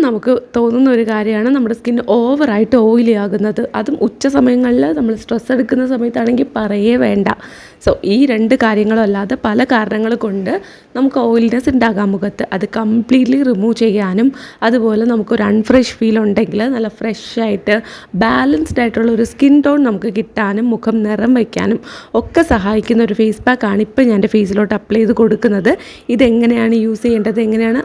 നമുക്ക് തോന്നുന്ന ഒരു കാര്യമാണ് നമ്മുടെ സ്കിൻ ഓവറായിട്ട് ഓയിലി ആകുന്നത്. അതും ഉച്ച സമയങ്ങളിൽ നമ്മൾ സ്ട്രെസ് എടുക്കുന്ന സമയത്താണെങ്കിൽ പറയേ വേണ്ട. സോ ഈ 2 കാര്യങ്ങളും അല്ലാതെ പല കാരണങ്ങൾ കൊണ്ട് നമുക്ക് ഓയിൽനെസ് ഉണ്ടാകാം മുഖത്ത്. അത് കംപ്ലീറ്റ്ലി റിമൂവ് ചെയ്യാനും അതുപോലെ നമുക്കൊരു അൺഫ്രഷ് ഫീൽ ഉണ്ടെങ്കിൽ നല്ല ഫ്രഷായിട്ട് ബാലൻസ്ഡ് ആയിട്ടുള്ള ഒരു സ്കിൻ ടോൺ നമുക്ക് കിട്ടാനും മുഖം നിറം വയ്ക്കാനും ഒക്കെ സഹായിക്കുന്ന ഒരു ഫേസ് പാക്കാണ് ഇപ്പോൾ ഞാൻ എൻ്റെ ഫേസിലോട്ട് അപ്ലൈ ചെയ്ത് കൊടുക്കുന്നത്. ഇതെങ്ങനെയാണ് യൂസ് ചെയ്യേണ്ടത്, എങ്ങനെയാണ്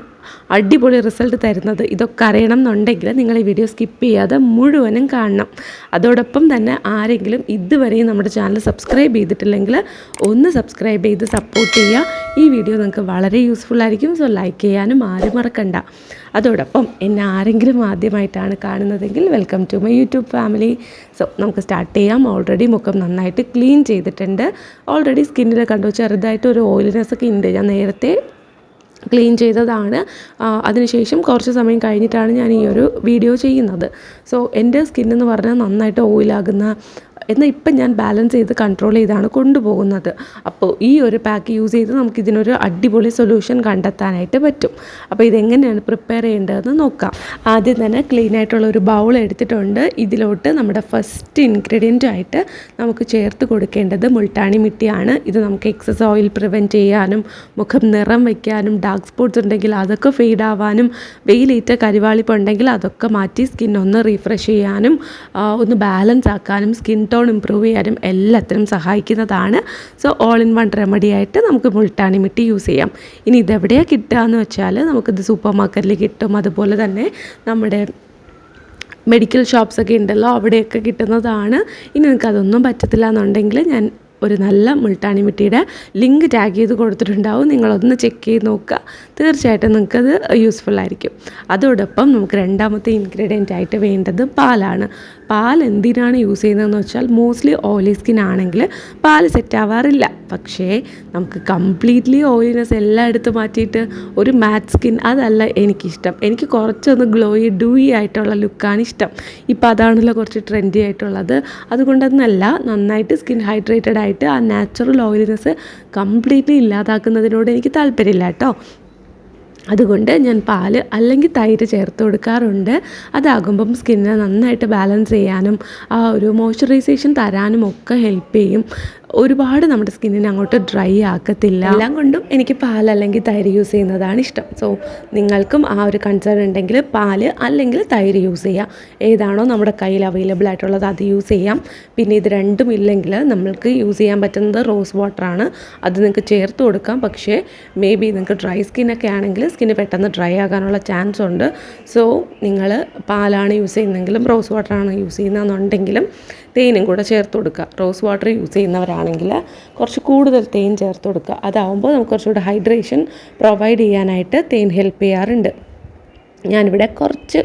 അടിപൊളി റിസൾട്ട് തരുന്നത്, ഇതൊക്കെ അറിയണം എന്നുണ്ടെങ്കിൽ നിങ്ങൾ ഈ വീഡിയോ സ്കിപ്പ് ചെയ്യാതെ മുഴുവനും കാണണം. അതോടൊപ്പം തന്നെ ആരെങ്കിലും ഇതുവരെയും നമ്മുടെ ചാനൽ സബ്സ്ക്രൈബ് ചെയ്തിട്ടില്ലെങ്കിൽ ഒന്ന് സബ്സ്ക്രൈബ് ചെയ്ത് സപ്പോർട്ട് ചെയ്യുക. ഈ വീഡിയോ നിങ്ങൾക്ക് വളരെ യൂസ്ഫുൾ ആയിരിക്കും. സോ ലൈക്ക് ചെയ്യാനും ആരും മറക്കണ്ട. അതോടൊപ്പം എന്നെ ആരെങ്കിലും ആദ്യമായിട്ടാണ് കാണുന്നതെങ്കിൽ welcome to my YouTube family. So നമുക്ക് സ്റ്റാർട്ട് ചെയ്യാം. ഓൾറെഡി മുഖം നന്നായിട്ട് ക്ലീൻ ചെയ്തിട്ടുണ്ട്. ഓൾറെഡി സ്കിന്നിൽ കണ്ടു ചെറുതായിട്ട് ഒരു ഓയിലിനെസ് ഒക്കെ ഉണ്ട്. ഞാൻ നേരത്തെ ക്ലീൻ ചെയ്തതാണ്. അതിനുശേഷം കുറച്ച് സമയം കഴിഞ്ഞിട്ടാണ് ഞാൻ ഈ ഒരു വീഡിയോ ചെയ്യുന്നത്. സോ എൻ്റെ സ്കിന്നെന്ന് പറഞ്ഞാൽ നന്നായിട്ട് ഓയിലാകുന്ന, എന്നാൽ ഇപ്പം ഞാൻ ബാലൻസ് ചെയ്ത് കൺട്രോൾ ചെയ്താണ് കൊണ്ടുപോകുന്നത്. അപ്പോൾ ഈ ഒരു പാക്ക് യൂസ് ചെയ്ത് നമുക്കിതിനൊരു അടിപൊളി സൊല്യൂഷൻ കണ്ടെത്താനായിട്ട് പറ്റും. അപ്പോൾ ഇതെങ്ങനെയാണ് പ്രിപ്പയർ ചെയ്യേണ്ടതെന്ന് നോക്കാം. ആദ്യം തന്നെ ക്ലീൻ ആയിട്ടുള്ള ഒരു ബൗൾ എടുത്തിട്ടുണ്ട്. ഇതിലോട്ട് നമ്മുടെ ഫസ്റ്റ് ഇൻഗ്രീഡിയൻ്റ് ആയിട്ട് നമുക്ക് ചേർത്ത് കൊടുക്കേണ്ടത് മുൾട്ടാണി മിട്ടിയാണ്. ഇത് നമുക്ക് എക്സസ് ഓയിൽ പ്രിവെൻറ്റ് ചെയ്യാനും മുഖം നിറം വയ്ക്കാനും ഡാർക്ക് സ്പോട്ട്സ് ഉണ്ടെങ്കിൽ അതൊക്കെ ഫെയ്ഡ് ആവാനും വെയിലേറ്റ കരിവാളിപ്പ് ഉണ്ടെങ്കിൽ അതൊക്കെ മാറ്റി സ്കിൻ ഒന്ന് റീഫ്രഷ് ചെയ്യാനും ഒന്ന് ബാലൻസ് ആക്കാനും സ്കിൻ ടോൺ ഇമ്പ്രൂവ് ചെയ്യാനും എല്ലാത്തിനും സഹായിക്കുന്നതാണ്. So all in one remedy ആയിട്ട് നമുക്ക് മുൾട്ടാണി മിട്ടി യൂസ് ചെയ്യാം. ഇനി ഇതെവിടെയാണ് കിട്ടുക എന്ന് വെച്ചാൽ നമുക്കിത് സൂപ്പർ മാർക്കറ്റിൽ കിട്ടും. അതുപോലെ തന്നെ നമ്മുടെ മെഡിക്കൽ ഷോപ്സൊക്കെ ഉണ്ടല്ലോ, അവിടെയൊക്കെ കിട്ടുന്നതാണ്. ഇനി നിങ്ങൾക്കതൊന്നും പറ്റത്തില്ല എന്നുണ്ടെങ്കിൽ ഞാൻ ഒരു നല്ല മുൾട്ടാണി മിട്ടിയുടെ ലിങ്ക് ടാഗ് ചെയ്ത് കൊടുത്തിട്ടുണ്ടാവും. നിങ്ങളൊന്ന് ചെക്ക് ചെയ്ത് നോക്കുക. തീർച്ചയായിട്ടും നിങ്ങൾക്കത് യൂസ്ഫുൾ ആയിരിക്കും. അതോടൊപ്പം നമുക്ക് രണ്ടാമത്തെ ഇൻഗ്രീഡിയൻ്റ് ആയിട്ട് വേണ്ടത് പാലാണ്. പാൽ എന്തിനാണ് യൂസ് ചെയ്യുന്നതെന്ന് വെച്ചാൽ മോസ്റ്റ്ലി ഓയിലി സ്കിൻ ആണെങ്കിൽ പാൽ സെറ്റ് ആവാറില്ല. പക്ഷേ നമുക്ക് കംപ്ലീറ്റ്ലി ഓയിലിനെസ് എല്ലാം എടുത്ത് മാറ്റിയിട്ട് ഒരു മാറ്റ് സ്കിൻ, അതല്ല എനിക്കിഷ്ടം. എനിക്ക് കുറച്ചൊന്ന് ഗ്ലോയി ഡൂയി ആയിട്ടുള്ള ലുക്കാണ് ഇഷ്ടം. ഇപ്പം അതാണല്ലോ കുറച്ച് ട്രെൻഡി ആയിട്ടുള്ളത്. അതുകൊണ്ടൊന്നല്ല, നന്നായിട്ട് സ്കിൻ ഹൈഡ്രേറ്റഡ് ആയിട്ട് ആ നാച്ചുറൽ ഓയിലിനെസ് കംപ്ലീറ്റ്ലി ഇല്ലാതാക്കുന്നതിനോട് എനിക്ക് താല്പര്യമില്ല കേട്ടോ. അതുകൊണ്ട് ഞാൻ പാൽ അല്ലെങ്കിൽ തൈര് ചേർത്ത് കൊടുക്കാറുണ്ട്. അതാകുമ്പം സ്കിന്നിനെ നന്നായിട്ട് ബാലൻസ് ചെയ്യാനും ആ ഒരു മോയ്സ്ചറൈസേഷൻ തരാനും ഒക്കെ ഹെൽപ്പ് ചെയ്യും. ഒരുപാട് നമ്മുടെ സ്കിന്നിനെ അങ്ങോട്ട് ഡ്രൈ ആക്കത്തില്ല. എല്ലാം കൊണ്ടും എനിക്ക് പാൽ അല്ലെങ്കിൽ തൈര് യൂസ് ചെയ്യുന്നതാണ് ഇഷ്ടം. സോ നിങ്ങൾക്കും ആ ഒരു കൺസേൺ ഉണ്ടെങ്കിൽ പാൽ അല്ലെങ്കിൽ തൈര് യൂസ് ചെയ്യാം. ഏതാണോ നമ്മുടെ കയ്യിൽ അവൈലബിൾ ആയിട്ടുള്ളത് അത് യൂസ് ചെയ്യാം. പിന്നെ ഇത് രണ്ടും ഇല്ലെങ്കിൽ നമ്മൾക്ക് യൂസ് ചെയ്യാൻ പറ്റുന്നത് റോസ് വാട്ടറാണ്. അത് നിങ്ങൾക്ക് ചേർത്ത് കൊടുക്കാം. പക്ഷേ മേ ബി നിങ്ങൾക്ക് ഡ്രൈ സ്കിന്നൊക്കെ ആണെങ്കിൽ സ്കിന്ന് പെട്ടെന്ന് ഡ്രൈ ആകാനുള്ള ചാൻസ് ഉണ്ട്. സോ നിങ്ങൾ പാലാണ് യൂസ് ചെയ്യുന്നതെങ്കിലും റോസ് വാട്ടറാണ് യൂസ് ചെയ്യുന്നതെന്നുണ്ടെങ്കിലും തേനും കൂടെ ചേർത്ത് കൊടുക്കുക. റോസ് വാട്ടർ യൂസ് ചെയ്യുന്നവരാണെങ്കിൽ കുറച്ച് കൂടുതൽ തേൻ ചേർത്ത് കൊടുക്കുക. അതാവുമ്പോൾ നമുക്ക് കുറച്ചുകൂടെ ഹൈഡ്രേഷൻ പ്രൊവൈഡ് ചെയ്യാനായിട്ട് തേൻ ഹെൽപ്പ് ചെയ്യാറുണ്ട്. ഞാനിവിടെ കുറച്ച്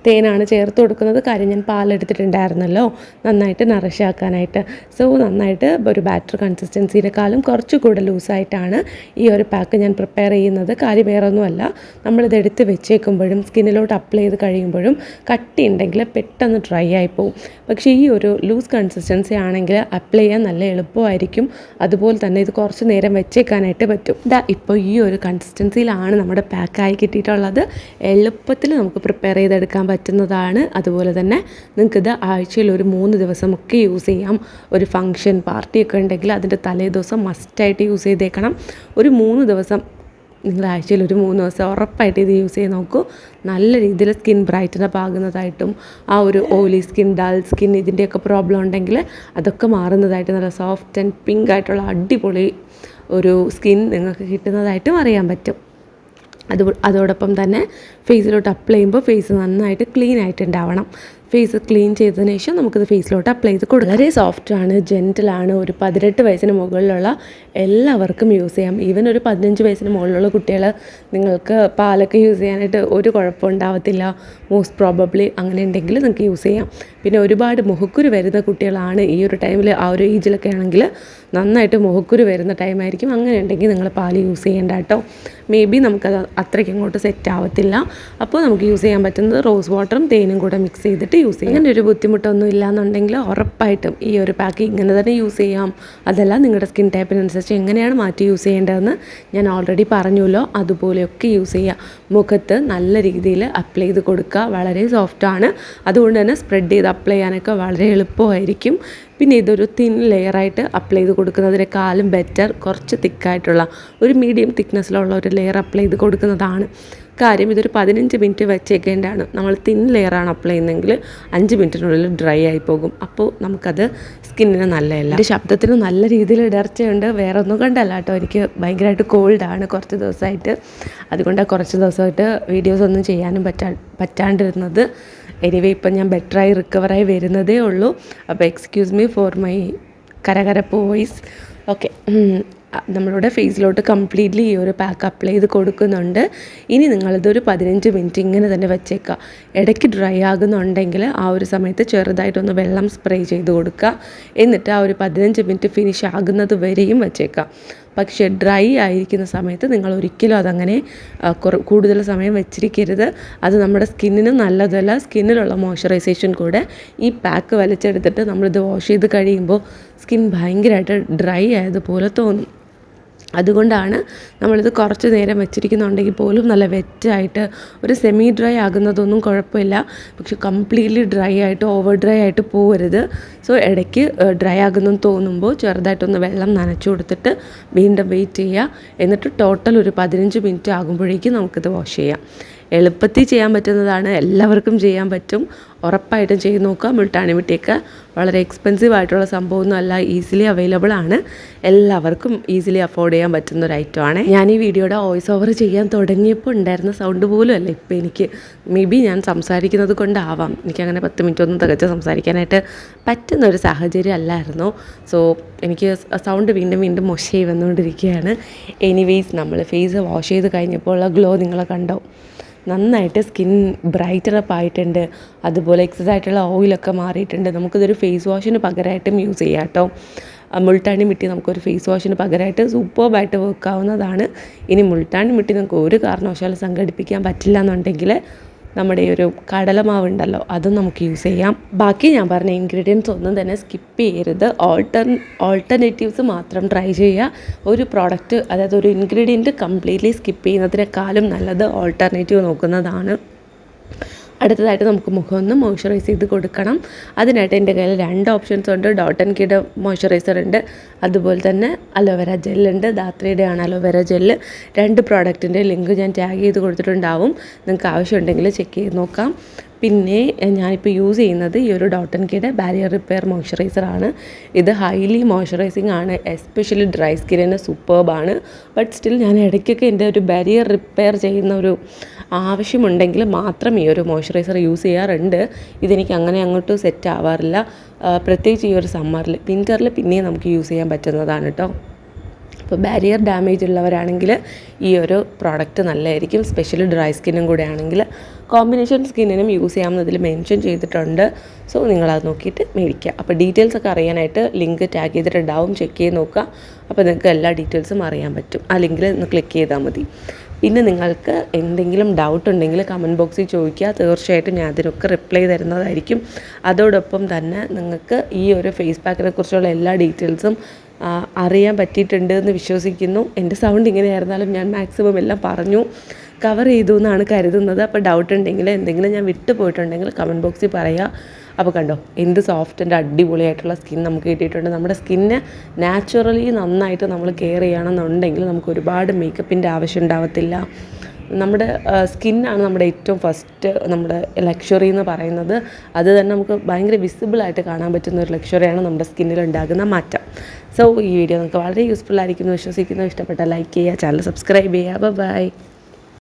തേനാണ് ചേർത്ത് കൊടുക്കുന്നത്. കാര്യം ഞാൻ പാലെടുത്തിട്ടുണ്ടായിരുന്നല്ലോ നന്നായിട്ട് നറിഷാക്കാനായിട്ട്. സോ നന്നായിട്ട് ഒരു ബാറ്റർ കൺസിസ്റ്റൻസിനേക്കാളും കുറച്ചുകൂടെ ലൂസായിട്ടാണ് ഈ ഒരു പാക്ക് ഞാൻ പ്രിപ്പയർ ചെയ്യുന്നത്. കാര്യം വേറൊന്നുമല്ല, നമ്മളിത് എടുത്ത് വെച്ചേക്കുമ്പോഴും സ്കിന്നിലോട്ട് അപ്ലൈ ചെയ്ത് കഴിയുമ്പോഴും കട്ടി ഉണ്ടെങ്കിൽ പെട്ടെന്ന് ഡ്രൈ ആയിപ്പോവും. പക്ഷേ ഈ ഒരു ലൂസ് കൺസിസ്റ്റൻസി ആണെങ്കിൽ അപ്ലൈ ചെയ്യാൻ നല്ല എളുപ്പമായിരിക്കും. അതുപോലെ തന്നെ ഇത് കുറച്ച് നേരം വെച്ചേക്കാനായിട്ട് പറ്റും. ഇപ്പോൾ ഈ ഒരു കൺസിസ്റ്റൻസിയിലാണ് നമ്മുടെ പാക്കായി കിട്ടിയിട്ടുള്ളത്. എളുപ്പത്തിൽ നമുക്ക് പ്രിപ്പയർ ചെയ്തെടുക്കാൻ പറ്റുന്നതാണ്. അതുപോലെ തന്നെ നിങ്ങൾക്കിത് ആഴ്ചയിൽ ഒരു 3 ദിവസമൊക്കെ യൂസ് ചെയ്യാം. ഒരു ഫംഗ്ഷൻ പാർട്ടിയൊക്കെ ഉണ്ടെങ്കിൽ അതിൻ്റെ തലേ ദിവസം മസ്റ്റായിട്ട് യൂസ് ചെയ്തേക്കണം. ഒരു 3 ദിവസം, നിങ്ങൾ ആഴ്ചയിൽ ഒരു 3 ദിവസം ഉറപ്പായിട്ട് ഇത് യൂസ് ചെയ്ത് നോക്കൂ. നല്ല രീതിയിൽ സ്കിൻ ബ്രൈറ്റനപ്പ് ആകുന്നതായിട്ടും ആ ഒരു ഓയിലി സ്കിൻ, ഡൾ സ്കിൻ, ഇതിൻ്റെയൊക്കെ പ്രോബ്ലം ഉണ്ടെങ്കിൽ അതൊക്കെ മാറുന്നതായിട്ട് നല്ല സോഫ്റ്റ് ആൻഡ് പിങ്ക് ആയിട്ടുള്ള അടിപൊളി ഒരു സ്കിൻ നിങ്ങൾക്ക് കിട്ടുന്നതായിട്ടും അറിയാൻ പറ്റും. അതോടൊപ്പം തന്നെ ഫേസിലോട്ട് അപ്ലൈ ചെയ്യുമ്പോൾ ഫേസ് നന്നായിട്ട് ക്ലീൻ ആയിട്ടുണ്ടാവണം. ഫേസ് ക്ലീൻ ചെയ്തതിന് ശേഷം നമുക്കിത് ഫേസിലോട്ട് അപ്ലൈ ചെയ്ത് കൊടുക്കാം. വളരെ സോഫ്റ്റാണ്, ജെൻറ്റിലാണ്. ഒരു 18 വയസ്സിന് മുകളിലുള്ള എല്ലാവർക്കും യൂസ് ചെയ്യാം. ഈവൻ ഒരു 15 വയസ്സിന് മുകളിലുള്ള കുട്ടികൾ, നിങ്ങൾക്ക് പാലൊക്കെ യൂസ് ചെയ്യാനായിട്ട് ഒരു കുഴപ്പമുണ്ടാവത്തില്ല. മോസ്റ്റ് പ്രോബബ്ലി അങ്ങനെ ഉണ്ടെങ്കിൽ നിങ്ങൾക്ക് യൂസ് ചെയ്യാം. പിന്നെ ഒരുപാട് മുഖക്കുരു വരുന്ന കുട്ടികളാണ് ഈ ഒരു ടൈമിൽ, ആ ഒരു ഏജിലൊക്കെ ആണെങ്കിൽ നന്നായിട്ട് മുഖക്കുരു വരുന്ന ടൈമായിരിക്കും. അങ്ങനെ ഉണ്ടെങ്കിൽ നിങ്ങൾ പാൽ യൂസ് ചെയ്യേണ്ട കേട്ടോ. മേ ബി നമുക്കത് അത്രയ്ക്ക് അങ്ങോട്ട് സെറ്റ് ആവത്തില്ല. അപ്പോൾ നമുക്ക് യൂസ് ചെയ്യാൻ പറ്റുന്നത് റോസ് വാട്ടറും തേനും കൂടെ മിക്സ് ചെയ്തിട്ട് യൂസ് ചെയ്യാം. അങ്ങനെ ഒരു ബുദ്ധിമുട്ടൊന്നും ഇല്ലയെന്നുണ്ടെങ്കിൽ ഉറപ്പായിട്ടും ഈ ഒരു പാക്ക് ഇങ്ങനെ തന്നെ യൂസ് ചെയ്യാം. അതല്ല നിങ്ങളുടെ സ്കിൻ ടൈപ്പിനനുസരിച്ച് എങ്ങനെയാണ് മാറ്റി യൂസ് ചെയ്യേണ്ടതെന്ന് ഞാൻ ഓൾറെഡി പറഞ്ഞല്ലോ. അതുപോലെയൊക്കെ യൂസ് ചെയ്യുക. മുഖത്ത് നല്ല രീതിയിൽ അപ്ലൈ ചെയ്ത് കൊടുക്കുക. വളരെ സോഫ്റ്റാണ്, അതുകൊണ്ട് തന്നെ സ്പ്രെഡ് ചെയ്ത് അപ്ലൈ ചെയ്യാനൊക്കെ വളരെ എളുപ്പമായിരിക്കും. പിന്നെ ഇതൊരു തിൻ ലെയറായിട്ട് അപ്ലൈ ചെയ്ത് കൊടുക്കുന്നതിനേക്കാളും ബെറ്റർ കുറച്ച് തിക്കായിട്ടുള്ള ഒരു മീഡിയം തിക്നെസ്സിലുള്ള ഒരു ലെയർ അപ്ലൈ ചെയ്ത് കൊടുക്കുന്നതാണ്. കാര്യം ഇതൊരു 15 മിനിറ്റ് വെച്ചേക്കേണ്ടതാണ്. നമ്മൾ തിൻ ലെയറാണ് അപ്ലൈ ചെയ്യുന്നതെങ്കിൽ 5 മിനിറ്റിനുള്ളിൽ ഡ്രൈ ആയി പോകും. അപ്പോൾ നമുക്കത് സ്കിന്നിന് നല്ലതല്ല. എൻ്റെ ശബ്ദത്തിന് നല്ല രീതിയിൽ ഇടർച്ചയുണ്ട്. വേറെ ഒന്നും കണ്ടല്ല കേട്ടോ, എനിക്ക് ഭയങ്കരമായിട്ട് കോൾഡാണ് കുറച്ച് ദിവസമായിട്ട്. അതുകൊണ്ടാണ് കുറച്ച് ദിവസമായിട്ട് വീഡിയോസ് ഒന്നും ചെയ്യാനും പറ്റാണ്ടിരുന്നത്. എനിവേ ഇപ്പം ഞാൻ ബെറ്ററായി റിക്കവറായി വരുന്നതേ ഉള്ളൂ. അപ്പോൾ എക്സ്ക്യൂസ് മീ ഫോർ മൈ കരകരപ്പ് വോയിസ്. ഓക്കെ, നമ്മളുടെ ഫേസിലോട്ട് കംപ്ലീറ്റ്ലി ഈ ഒരു പാക്ക് അപ്ലൈ ചെയ്ത് കൊടുക്കുന്നുണ്ട്. ഇനി നിങ്ങളിതൊരു 15 മിനിറ്റ് ഇങ്ങനെ തന്നെ വെച്ചേക്കുക. ഇടയ്ക്ക് ഡ്രൈ ആകുന്നുണ്ടെങ്കിൽ ആ ഒരു സമയത്ത് ചെറുതായിട്ടൊന്ന് വെള്ളം സ്പ്രേ ചെയ്ത് കൊടുക്കുക. എന്നിട്ട് ആ ഒരു 15 മിനിറ്റ് ഫിനിഷ് ആകുന്നത് വരെയും വെച്ചേക്കുക. പക്ഷേ ഡ്രൈ ആയിരിക്കുന്ന സമയത്ത് നിങ്ങൾ ഒരിക്കലും അതങ്ങനെ കൂടുതൽ സമയം വെച്ചിരിക്കരുത്. അത് നമ്മുടെ സ്കിന്നിന് നല്ലതല്ല. സ്കിന്നിലുള്ള മോയ്സ്ചറൈസേഷൻ കൂടെ ഈ പാക്ക് വലിച്ചെടുത്തിട്ട് നമ്മളിത് വാഷ് ചെയ്ത് കഴിയുമ്പോൾ സ്കിൻ ഭയങ്കരമായിട്ട് ഡ്രൈ ആയതുപോലെ തോന്നും. അതുകൊണ്ടാണ് നമ്മളിത് കുറച്ച് നേരം വെച്ചിരിക്കുന്നുണ്ടെങ്കിൽ പോലും നല്ല വെറ്റായിട്ട് ഒരു സെമി ഡ്രൈ ആകുന്നതൊന്നും കുഴപ്പമില്ല. പക്ഷെ കംപ്ലീറ്റ്ലി ഡ്രൈ ആയിട്ട് ഓവർ ഡ്രൈ ആയിട്ട് പോകരുത്. സോ ഇടയ്ക്ക് ഡ്രൈ ആകുന്നെന്ന് തോന്നുമ്പോൾ ചെറുതായിട്ടൊന്ന് വെള്ളം നനച്ചു കൊടുത്തിട്ട് വീണ്ടും വെയിറ്റ് ചെയ്യുക. എന്നിട്ട് ടോട്ടൽ ഒരു 15 മിനിറ്റ് ആകുമ്പോഴേക്കും നമുക്കിത് വാഷ് ചെയ്യാം. എളുപ്പത്തിൽ ചെയ്യാൻ പറ്റുന്നതാണ്, എല്ലാവർക്കും ചെയ്യാൻ പറ്റും. ഉറപ്പായിട്ടും ചെയ്ത് നോക്കുക. മുൾട്ടാണി മിട്ടിയൊക്കെ വളരെ എക്സ്പെൻസീവ് ആയിട്ടുള്ള സംഭവമൊന്നും അല്ല, ഈസിലി അവൈലബിൾ ആണ്. എല്ലാവർക്കും ഈസിലി അഫോർഡ് ചെയ്യാൻ പറ്റുന്ന ഒരു ഐറ്റമാണ്. ഞാൻ ഈ വീഡിയോയുടെ വോയിസ് ഓവർ ചെയ്യാൻ തുടങ്ങിയപ്പോൾ ഉണ്ടായിരുന്ന സൗണ്ട് പോലും അല്ല ഇപ്പോൾ എനിക്ക്. മേ ബി ഞാൻ സംസാരിക്കുന്നത് കൊണ്ടാവാം എനിക്കങ്ങനെ 10 മിനിറ്റ് ഒന്നും തികച്ച് സംസാരിക്കാനായിട്ട് പറ്റുന്നൊരു സാഹചര്യം അല്ലായിരുന്നു. സോ എനിക്ക് സൗണ്ട് വീണ്ടും വീണ്ടും മോശമായി വന്നുകൊണ്ടിരിക്കുകയാണ്. എനിവേയ്സ്, നമ്മൾ ഫേസ് വാഷ് ചെയ്ത് കഴിഞ്ഞപ്പോൾ ഉള്ള ഗ്ലോ നിങ്ങൾ കണ്ടോ? നന്നായിട്ട് സ്കിൻ ബ്രൈറ്റർ അപ്പ് ആയിട്ടുണ്ട്. അതുപോലെ എക്സസ് ആയിട്ടുള്ള ഓയിലൊക്കെ മാറിയിട്ടുണ്ട്. നമുക്കിതൊരു ഫേസ് വാഷിന് പകരമായിട്ടും യൂസ് ചെയ്യാം കേട്ടോ. മുൾട്ടാണി മിട്ടി നമുക്കൊരു ഫേസ് വാഷിന് പകരമായിട്ട് സൂപ്പർബായിട്ട് വെക്കാവുന്നതാണ്. ഇനി മുൾട്ടാണി മിട്ടി നമുക്ക് ഒരു കാരണവശാലും സംഘടിപ്പിക്കാൻ പറ്റില്ല എന്നുണ്ടെങ്കിൽ നമ്മുടെ ഈ ഒരു കടലമാവ് ഉണ്ടല്ലോ, അതും നമുക്ക് യൂസ് ചെയ്യാം. ബാക്കി ഞാൻ പറഞ്ഞ ഇൻഗ്രീഡിയൻസ് ഒന്നും തന്നെ സ്കിപ്പ് ചെയ്യരുത്. ഓൾട്ടർനേറ്റീവ്സ് മാത്രം ട്രൈ ചെയ്യുക. ഒരു പ്രോഡക്റ്റ്, അതായത് ഒരു ഇൻഗ്രീഡിയൻറ്റ് കംപ്ലീറ്റ്ലി സ്കിപ്പ് ചെയ്യുന്നതിനേക്കാളും നല്ലത് ഓൾട്ടർനേറ്റീവ് നോക്കുന്നതാണ്. അടുത്തതായിട്ട് നമുക്ക് മുഖം ഒന്ന് മോയ്സ്ചറൈസ് ചെയ്ത് കൊടുക്കണം. അതിനായിട്ട് എൻ്റെ കയ്യിൽ 2 ഓപ്ഷൻസ് ഉണ്ട്. ഡോട്ട് ആൻഡ് കീയുടെ മോയ്സ്ചറൈസർ ഉണ്ട്, അതുപോലെ തന്നെ അലോവേര ജെല്ലുണ്ട്. ധാത്രിയുടെ ആണ് അലോവേര ജെല്ല്. 2 പ്രോഡക്റ്റിൻ്റെ ലിങ്ക് ഞാൻ ടാഗ് ചെയ്ത് കൊടുത്തിട്ടുണ്ടാവും. നിങ്ങൾക്ക് ആവശ്യമുണ്ടെങ്കിൽ ചെക്ക് ചെയ്ത് നോക്കാം. പിന്നെ ഞാനിപ്പോൾ യൂസ് ചെയ്യുന്നത് ഈ ഒരു ഡോട്ട് ആൻഡ് കീയുടെ ബാരിയർ റിപ്പയർ മോയ്സ്ചറൈസറാണ്. ഇത് ഹൈലി മോയ്സ്ചറൈസിങ് ആണ്, എസ്പെഷ്യലി ഡ്രൈ സ്കിന്നിന് സൂപ്പർബാണ്. ബട്ട് സ്റ്റിൽ ഞാൻ ഇടയ്ക്കൊക്കെ എൻ്റെ ഒരു ബാരിയർ റിപ്പയർ ചെയ്യുന്ന ഒരു ആവശ്യമുണ്ടെങ്കിൽ മാത്രം ഈ ഒരു മോയ്സ്ചറൈസർ യൂസ് ചെയ്യാറുണ്ട്. ഇതെനിക്ക് അങ്ങനെ അങ്ങോട്ട് സെറ്റ് ആവാറില്ല. പ്രത്യേകിച്ച് ഈ ഒരു സമ്മറിൽ. വിൻ്ററിൽ പിന്നെയും നമുക്ക് യൂസ് ചെയ്യാൻ പറ്റുന്നതാണ് കേട്ടോ. അപ്പോൾ ബാരിയർ ഡാമേജ് ഉള്ളവരാണെങ്കിൽ ഈ ഒരു പ്രോഡക്റ്റ് നല്ലതായിരിക്കും. സ്പെഷ്യലി ഡ്രൈ സ്കിന്നും കൂടെ ആണെങ്കിൽ കോമ്പിനേഷൻ സ്കിന്നിനും യൂസ് ചെയ്യാമെന്നതിൽ മെൻഷൻ ചെയ്തിട്ടുണ്ട്. സോ നിങ്ങളത് നോക്കിയിട്ട് മേടിക്കുക. അപ്പോൾ ഡീറ്റെയിൽസ് ഒക്കെ അറിയാനായിട്ട് ലിങ്ക് ടാഗ് ചെയ്തിട്ടുണ്ടാവും, ചെക്ക് ചെയ്ത് നോക്കുക. അപ്പോൾ നിങ്ങൾക്ക് എല്ലാ ഡീറ്റെയിൽസും അറിയാൻ പറ്റും. ആ ലിങ്കിൽ ഒന്ന് ക്ലിക്ക് ചെയ്താൽ മതി. പിന്നെ നിങ്ങൾക്ക് എന്തെങ്കിലും ഡൗട്ട് ഉണ്ടെങ്കിൽ കമൻറ്റ് ബോക്സിൽ ചോദിക്കുക. തീർച്ചയായിട്ടും ഞാൻ അതിനൊക്കെ റിപ്ലൈ തരുന്നതായിരിക്കും. അതോടൊപ്പം തന്നെ നിങ്ങൾക്ക് ഈ ഒരു ഫേസ് പാക്കിനെ കുറിച്ചുള്ള എല്ലാ ഡീറ്റെയിൽസും അറിയാൻ പറ്റിയിട്ടുണ്ട് എന്ന് വിശ്വസിക്കുന്നു. എൻ്റെ സൗണ്ട് ഇങ്ങനെയായിരുന്നാലും ഞാൻ മാക്സിമം എല്ലാം പറഞ്ഞു കവർ ചെയ്തു എന്നാണ് കരുതുന്നത്. അപ്പോൾ ഡൗട്ട് ഉണ്ടെങ്കിൽ എന്തെങ്കിലും ഞാൻ വിട്ടു പോയിട്ടുണ്ടെങ്കിൽ കമൻറ്റ് ബോക്സിൽ പറയുക. അപ്പോൾ കണ്ടോ, എന്ത് സോഫ്റ്റ് ആൻഡ് അടിപൊളിയായിട്ടുള്ള സ്കിൻ നമുക്ക് കിട്ടിയിട്ടുണ്ട്. നമ്മുടെ സ്കിന്നെ നാച്ചുറലി നന്നായിട്ട് നമ്മൾ കെയർ ചെയ്യണമെന്നുണ്ടെങ്കിൽ നമുക്ക് ഒരുപാട് മേക്കപ്പിൻ്റെ ആവശ്യം ഉണ്ടാവത്തില്ല. നമ്മുടെ സ്കിന്നാണ് നമ്മുടെ ഏറ്റവും ഫസ്റ്റ് നമ്മുടെ ലക്ഷറി എന്ന് പറയുന്നത്. അത് തന്നെ നമുക്ക് ഭയങ്കര വിസിബിളായിട്ട് കാണാൻ പറ്റുന്ന ഒരു ലക്ഷറിയാണ് നമ്മുടെ സ്കിന്നിൽ ഉണ്ടാകുന്ന മാറ്റം. സോ ഈ വീഡിയോ നിങ്ങൾക്ക് വളരെ യൂസ്ഫുൾ ആയിരിക്കും എന്ന് വിശ്വസിക്കുന്നു. ഇഷ്ടപ്പെട്ടാൽ ലൈക്ക് ചെയ്യുക, ചാനൽ സബ്സ്ക്രൈബ് ചെയ്യുക. ബൈ.